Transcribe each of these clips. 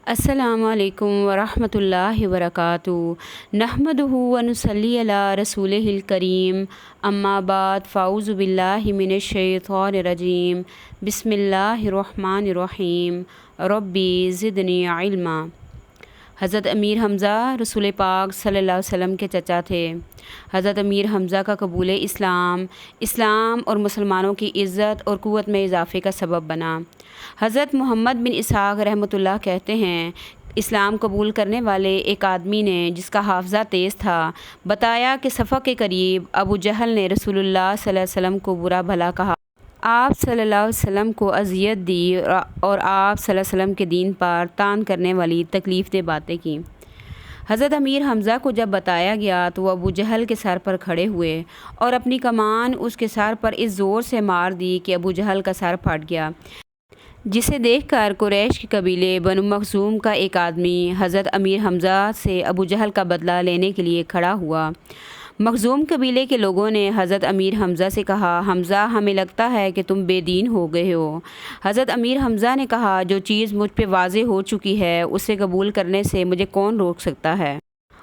السلام علیکم ورحمۃ اللہ وبرکاتہ نحمدہ ونصلی علی رسولہ الکریم اما بعد فاعوذ باللہ من الشیطان الرجیم بسم اللہ الرحمن الرحیم ربی زدنی علما۔ حضرت امیر حمزہ رسول پاک صلی اللہ علیہ وسلم کے چچا تھے۔ حضرت امیر حمزہ کا قبول اسلام اور مسلمانوں کی عزت اور قوت میں اضافے کا سبب بنا۔ حضرت محمد بن اسحاق رحمۃ اللہ کہتے ہیں، اسلام قبول کرنے والے ایک آدمی نے جس کا حافظہ تیز تھا بتایا کہ صفا کے قریب ابو جہل نے رسول اللہ صلی اللہ علیہ وسلم کو برا بھلا کہا، آپ صلی اللہ علیہ وسلم کو اذیت دی اور آپ صلی اللہ علیہ وسلم کے دین پر طعن کرنے والی تکلیف دہ باتیں کیں۔ حضرت امیر حمزہ کو جب بتایا گیا تو وہ ابو جہل کے سر پر کھڑے ہوئے اور اپنی کمان اس کے سر پر اس زور سے مار دی کہ ابو جہل کا سر پھٹ گیا، جسے دیکھ کر قریش کے قبیلے بنو مخزوم کا ایک آدمی حضرت امیر حمزہ سے ابو جہل کا بدلہ لینے کے لیے کھڑا ہوا۔ مخزوم قبیلے کے لوگوں نے حضرت امیر حمزہ سے کہا، حمزہ ہمیں لگتا ہے کہ تم بے دین ہو گئے ہو۔ حضرت امیر حمزہ نے کہا، جو چیز مجھ پہ واضح ہو چکی ہے اسے قبول کرنے سے مجھے کون روک سکتا ہے،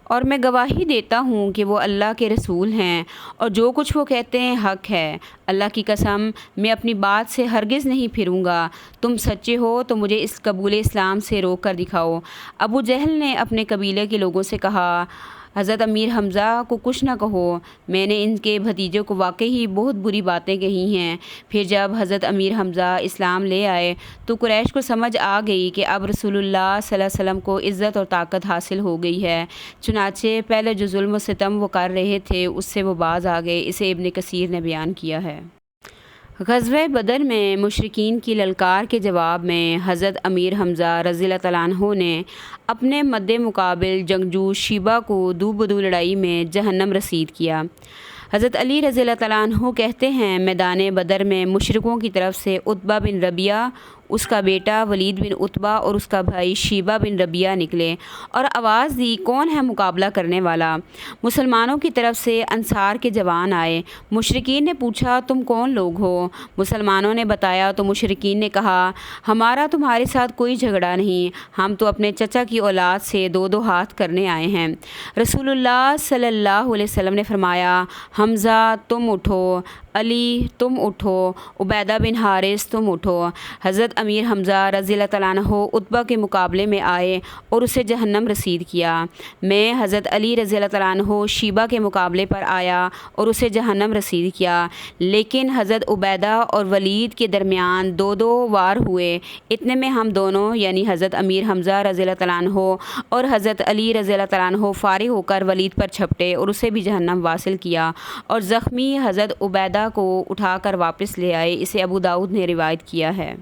اور میں گواہی دیتا ہوں کہ وہ اللہ کے رسول ہیں اور جو کچھ وہ کہتے ہیں حق ہے۔ اللہ کی قسم میں اپنی بات سے ہرگز نہیں پھروں گا، تم سچے ہو تو مجھے اس قبول اسلام سے روک کر دکھاؤ۔ ابو جہل نے اپنے قبیلے کے لوگوں سے کہا، حضرت امیر حمزہ کو کچھ نہ کہو، میں نے ان کے بھتیجے کو واقعی بہت بری باتیں کہی ہیں۔ پھر جب حضرت امیر حمزہ اسلام لے آئے تو قریش کو سمجھ آ گئی کہ اب رسول اللہ صلی اللہ علیہ وسلم کو عزت اور طاقت حاصل ہو گئی ہے، چنانچہ پہلے جو ظلم و ستم وہ کر رہے تھے اس سے وہ باز آ گئے۔ اسے ابن کثیر نے بیان کیا ہے۔ غزوہ بدر میں مشرکین کی للکار کے جواب میں حضرت امیر حمزہ رضی اللہ تعالیٰ عنہ نے اپنے مد مقابل جنگجو شیبہ کو دو بدو لڑائی میں جہنم رسید کیا۔ حضرت علی رضی اللہ تعالیٰ عنہ کہتے ہیں، میدان بدر میں مشرکوں کی طرف سے عتبہ بن ربیعہ، اس کا بیٹا ولید بن عتبہ اور اس کا بھائی شیبہ بن ربیعہ نکلے اور آواز دی، کون ہے مقابلہ کرنے والا؟ مسلمانوں کی طرف سے انصار کے جوان آئے۔ مشرکین نے پوچھا، تم کون لوگ ہو؟ مسلمانوں نے بتایا تو مشرکین نے کہا، ہمارا تمہارے ساتھ کوئی جھگڑا نہیں، ہم تو اپنے چچا کی اولاد سے دو دو ہاتھ کرنے آئے ہیں۔ رسول اللہ صلی اللہ علیہ وسلم نے فرمایا، حمزہ تم اٹھو، علی تم اٹھو، عبیدہ بن حارث تم اٹھو۔ حضرت امیر حمزہ رضی اللہ تعالیٰ عنہ عتبہ کے مقابلے میں آئے اور اسے جہنم رسید کیا۔ میں حضرت علی رضی اللہ تعالیٰ عنہ شیبہ کے مقابلے پر آیا اور اسے جہنم رسید کیا، لیکن حضرت عبیدہ اور ولید کے درمیان دو دو وار ہوئے۔ اتنے میں ہم دونوں یعنی حضرت امیر حمزہ رضی اللہ تعالیٰ عنہ اور حضرت علی رضی اللہ تعالیٰ عنہ فارغ ہو کر ولید پر چھپٹے اور اسے بھی جہنم واصل کیا اور زخمی حضرت عبیدہ کو اٹھا کر واپس لے آئے۔ اسے ابو داؤد نے روایت کیا ہے۔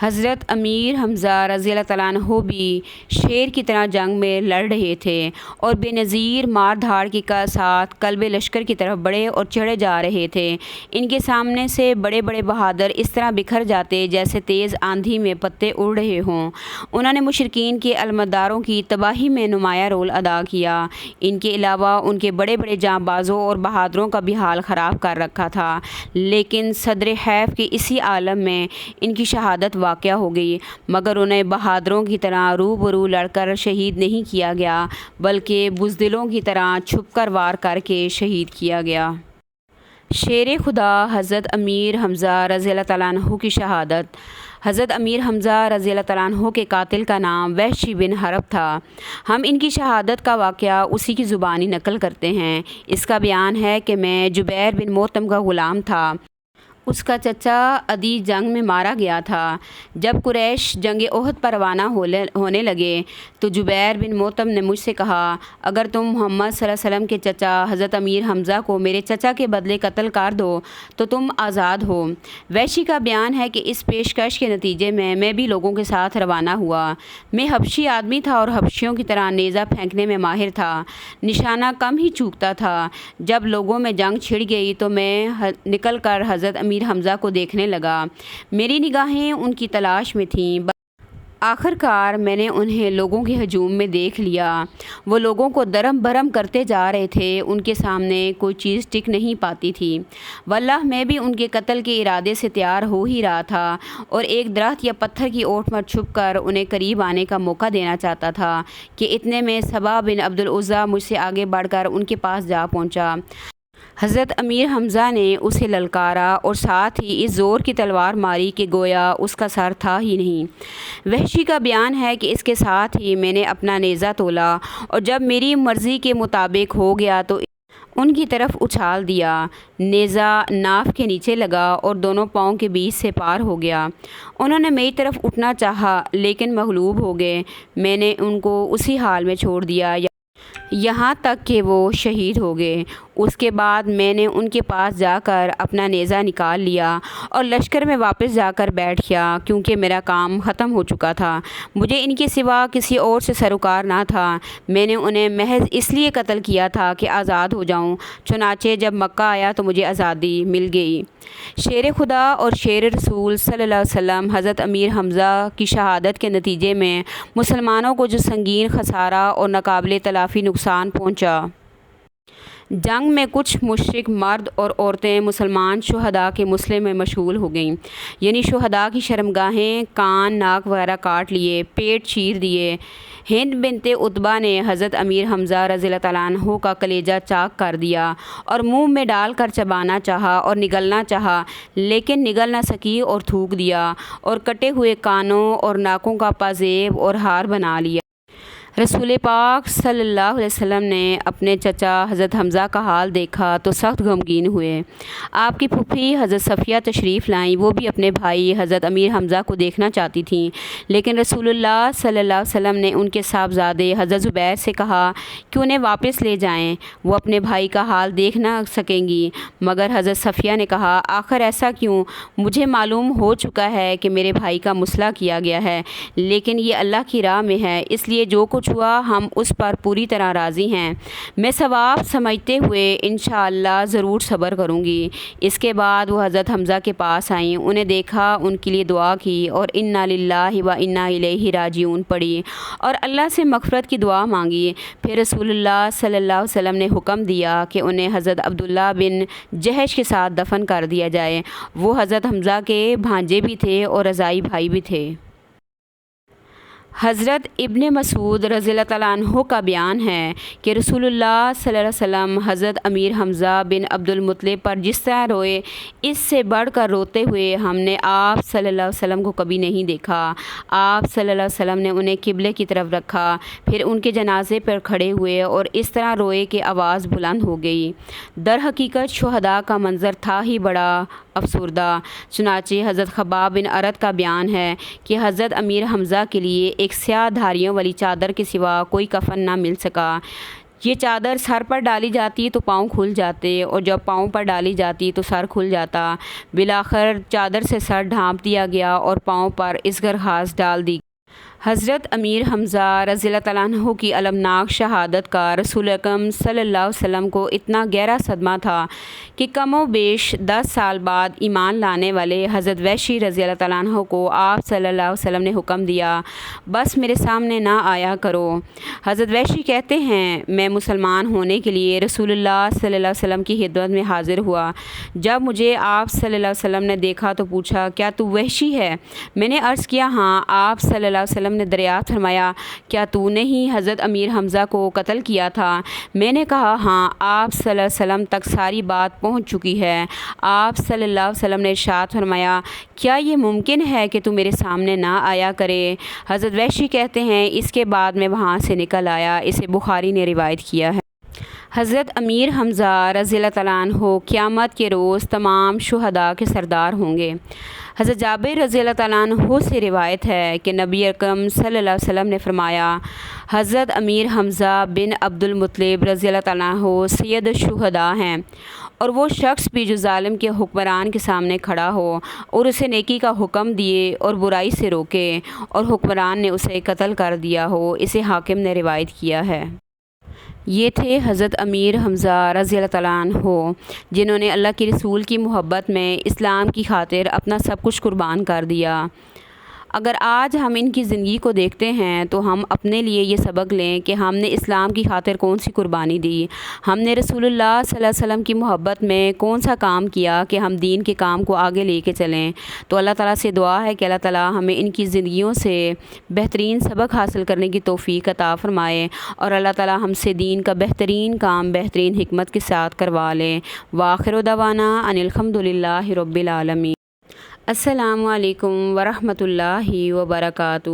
حضرت امیر حمزہ رضی اللہ تعالیٰ عنہ بھی شیر کی طرح جنگ میں لڑ رہے تھے اور بے نظیر مار دھاڑ کے ساتھ قلب لشکر کی طرف بڑھے اور چڑھے جا رہے تھے۔ ان کے سامنے سے بڑے بڑے بہادر اس طرح بکھر جاتے جیسے تیز آندھی میں پتے اڑ رہے ہوں۔ انہوں نے مشرکین کے علمبرداروں کی تباہی میں نمایاں رول ادا کیا۔ ان کے علاوہ ان کے بڑے بڑے جاں بازوں اور بہادروں کا بھی حال خراب کر رکھا تھا، لیکن صدر حیف کے اسی عالم میں ان کی شہادت واقع ہو گئی، مگر انہیں بہادروں کی طرح روبرو لڑ کر شہید نہیں کیا گیا بلکہ بزدلوں کی طرح چھپ کر وار کر کے شہید کیا گیا۔ شیر خدا حضرت امیر حمزہ رضی اللہ تعالیٰ عنہ کی شہادت۔ حضرت امیر حمزہ رضی اللہ تعالیٰ عنہ کے قاتل کا نام وحشی بن حرب تھا۔ ہم ان کی شہادت کا واقعہ اسی کی زبانی نقل کرتے ہیں۔ اس کا بیان ہے کہ میں جبیر بن محتم کا غلام تھا، اس کا چچا عدی جنگ میں مارا گیا تھا۔ جب قریش جنگ احد پر روانہ ہونے لگے تو جبیر بن محتم نے مجھ سے کہا، اگر تم محمد صلی اللہ علیہ وسلم کے چچا حضرت امیر حمزہ کو میرے چچا کے بدلے قتل کر دو تو تم آزاد ہو۔ وحشی کا بیان ہے کہ اس پیشکش کے نتیجے میں بھی لوگوں کے ساتھ روانہ ہوا۔ میں حبشی آدمی تھا اور حبشیوں کی طرح نیزہ پھینکنے میں ماہر تھا، نشانہ کم ہی چوکتا تھا۔ جب لوگوں میں جنگ چھڑ گئی تو میں نکل کر حضرت امیر حمزہ کو دیکھنے لگا۔ میری نگاہیں ان کی تلاش میں تھیں۔ آخر کار میں نے انہیں لوگوں کے ہجوم میں دیکھ لیا۔ وہ لوگوں کو درم برم کرتے جا رہے تھے، ان کے سامنے کوئی چیز ٹک نہیں پاتی تھی۔ واللہ میں بھی ان کے قتل کے ارادے سے تیار ہو ہی رہا تھا اور ایک درخت یا پتھر کی اوٹ پر چھپ کر انہیں قریب آنے کا موقع دینا چاہتا تھا کہ اتنے میں صبا بن عبد العزیٰ مجھ سے آگے بڑھ کر ان کے پاس جا پہنچا۔ حضرت امیر حمزہ نے اسے للکارا اور ساتھ ہی اس زور کی تلوار ماری کہ گویا اس کا سر تھا ہی نہیں۔ وحشی کا بیان ہے کہ اس کے ساتھ ہی میں نے اپنا نیزہ تولا اور جب میری مرضی کے مطابق ہو گیا تو ان کی طرف اچھال دیا۔ نیزہ ناف کے نیچے لگا اور دونوں پاؤں کے بیچ سے پار ہو گیا۔ انہوں نے میری طرف اٹھنا چاہا لیکن مغلوب ہو گئے۔ میں نے ان کو اسی حال میں چھوڑ دیا یہاں تک کہ وہ شہید ہو گئے۔ اس کے بعد میں نے ان کے پاس جا کر اپنا نیزہ نکال لیا اور لشکر میں واپس جا کر بیٹھ گیا کیونکہ میرا کام ختم ہو چکا تھا۔ مجھے ان کے سوا کسی اور سے سروکار نہ تھا۔ میں نے انہیں محض اس لیے قتل کیا تھا کہ آزاد ہو جاؤں۔ چنانچہ جب مکہ آیا تو مجھے آزادی مل گئی۔ شیر خدا اور شیر رسول صلی اللہ علیہ وسلم حضرت امیر حمزہ کی شہادت کے نتیجے میں مسلمانوں کو جو سنگین خسارہ اور ناقابل تلافی نقصان پہنچا۔ جنگ میں کچھ مشرک مرد اور عورتیں مسلمان شہداء کے مسئلے میں مشغول ہو گئیں، یعنی شہداء کی شرمگاہیں، کان، ناک وغیرہ کاٹ لیے، پیٹ چیر دیے۔ ہند بنت عتبہ نے حضرت امیر حمزہ رضی اللہ تعالیٰ عنہ کا کلیجہ چاک کر دیا اور منہ میں ڈال کر چبانا چاہا اور نگلنا چاہا لیکن نگل نہ سکی اور تھوک دیا اور کٹے ہوئے کانوں اور ناکوں کا پازیب اور ہار بنا لیا۔ رسول پاک صلی اللہ علیہ وسلم نے اپنے چچا حضرت حمزہ کا حال دیکھا تو سخت غمگین ہوئے۔ آپ کی پھوپھی حضرت صفیہ تشریف لائیں، وہ بھی اپنے بھائی حضرت امیر حمزہ کو دیکھنا چاہتی تھیں، لیکن رسول اللہ صلی اللہ علیہ وسلم نے ان کے صاحبزادے حضرت زبیر سے کہا کہ انہیں واپس لے جائیں، وہ اپنے بھائی کا حال دیکھ نہ سکیں گی۔ مگر حضرت صفیہ نے کہا آخر ایسا کیوں؟ مجھے معلوم ہو چکا ہے کہ میرے بھائی کا مسئلہ کیا گیا ہے، لیکن یہ اللہ کی راہ میں ہے، اس لیے جو کچھ ہوا ہم اس پر پوری طرح راضی ہیں۔ میں ثواب سمجھتے ہوئے انشاءاللہ ضرور صبر کروں گی۔ اس کے بعد وہ حضرت حمزہ کے پاس آئیں، انہیں دیکھا، ان کے لیے دعا کی اور انا للہ و انا الیہ راجعون پڑھی اور اللہ سے مغفرت کی دعا مانگی۔ پھر رسول اللہ صلی اللہ علیہ وسلم نے حکم دیا کہ انہیں حضرت عبداللہ بن جہش کے ساتھ دفن کر دیا جائے۔ وہ حضرت حمزہ کے بھانجے بھی تھے اور رضاعی بھائی بھی تھے۔ حضرت ابن مسعود رضی اللہ تعالیٰ عنہ کا بیان ہے کہ رسول اللہ صلی اللہ علیہ وسلم حضرت امیر حمزہ بن عبد المطلب پر جس طرح روئے، اس سے بڑھ کر روتے ہوئے ہم نے آپ صلی اللہ علیہ وسلم کو کبھی نہیں دیکھا۔ آپ صلی اللہ علیہ وسلم نے انہیں قبلے کی طرف رکھا، پھر ان کے جنازے پر کھڑے ہوئے اور اس طرح روئے کہ آواز بلند ہو گئی۔ در حقیقت شہداء کا منظر تھا ہی بڑا افسردہ۔ چنانچہ حضرت خباب بن ارد کا بیان ہے کہ حضرت امیر حمزہ کے لیے ایک سیاہ دھاریوں والی چادر کے سوا کوئی کفن نہ مل سکا۔ یہ چادر سر پر ڈالی جاتی تو پاؤں کھل جاتے اور جب پاؤں پر ڈالی جاتی تو سر کھل جاتا۔ بالآخر چادر سے سر ڈھانپ دیا گیا اور پاؤں پر اصغر خاص ڈال دی۔ حضرت امیر حمزہ رضی اللہ تعالیٰ عنہ کی المناک شہادت کا رسول اکرم صلی اللہ علیہ وسلم کو اتنا گہرا صدمہ تھا کہ کم و بیش 10 سال بعد ایمان لانے والے حضرت وحشی رضی اللہ تعالیٰ عنہ کو آپ صلی اللہ علیہ وسلم نے حکم دیا بس میرے سامنے نہ آیا کرو۔ حضرت وحشی کہتے ہیں میں مسلمان ہونے کے لیے رسول اللہ صلی اللہ علیہ وسلم کی خدمت میں حاضر ہوا۔ جب مجھے آپ صلی اللہ علیہ وسلم نے دیکھا تو پوچھا کیا تو وحشی ہے؟ میں نے عرض کیا ہاں۔ آپ صلی اللہ علیہ وسلم نے دریافت فرمایا کیا تو نے ہی حضرت امیر حمزہ کو قتل کیا تھا؟ میں نے کہا ہاں۔ آپ صلی اللہ علیہ وسلم تک ساری بات پہنچ چکی ہے۔ آپ صلی اللہ علیہ وسلم نے ارشاد فرمایا کیا یہ ممکن ہے کہ تو میرے سامنے نہ آیا کرے؟ حضرت وحشی کہتے ہیں اس کے بعد میں وہاں سے نکل آیا۔ اسے بخاری نے روایت کیا ہے۔ حضرت امیر حمزہ رضی اللہ تعالیٰ عنہ قیامت کے روز تمام شہداء کے سردار ہوں گے۔ حضرت جابر رضی اللہ تعالیٰ عنہ سے روایت ہے کہ نبی اکرم صلی اللہ علیہ وسلم نے فرمایا حضرت امیر حمزہ بن عبد المطلب رضی اللہ تعالیٰ عنہ سید الشہداء ہیں، اور وہ شخص بھی جو ظالم کے حکمران کے سامنے کھڑا ہو اور اسے نیکی کا حکم دیے اور برائی سے روکے اور حکمران نے اسے قتل کر دیا ہو، اسے حاکم نے روایت کیا ہے۔ یہ تھے حضرت امیر حمزہ رضی اللہ تعالیٰ عنہ جنہوں نے اللہ کے رسول کی محبت میں اسلام کی خاطر اپنا سب کچھ قربان کر دیا۔ اگر آج ہم ان کی زندگی کو دیکھتے ہیں تو ہم اپنے لیے یہ سبق لیں کہ ہم نے اسلام کی خاطر کون سی قربانی دی، ہم نے رسول اللہ صلی اللہ علیہ وسلم کی محبت میں کون سا کام کیا کہ ہم دین کے کام کو آگے لے کے چلیں۔ تو اللہ تعالیٰ سے دعا ہے کہ اللہ تعالیٰ ہمیں ان کی زندگیوں سے بہترین سبق حاصل کرنے کی توفیق عطا فرمائے، اور اللہ تعالیٰ ہم سے دین کا بہترین کام بہترین حکمت کے ساتھ کروا لیں۔ وآخر دعوانا ان الحمد للہ رب العالمین۔ السلام علیکم ورحمۃ اللہ وبرکاتہ۔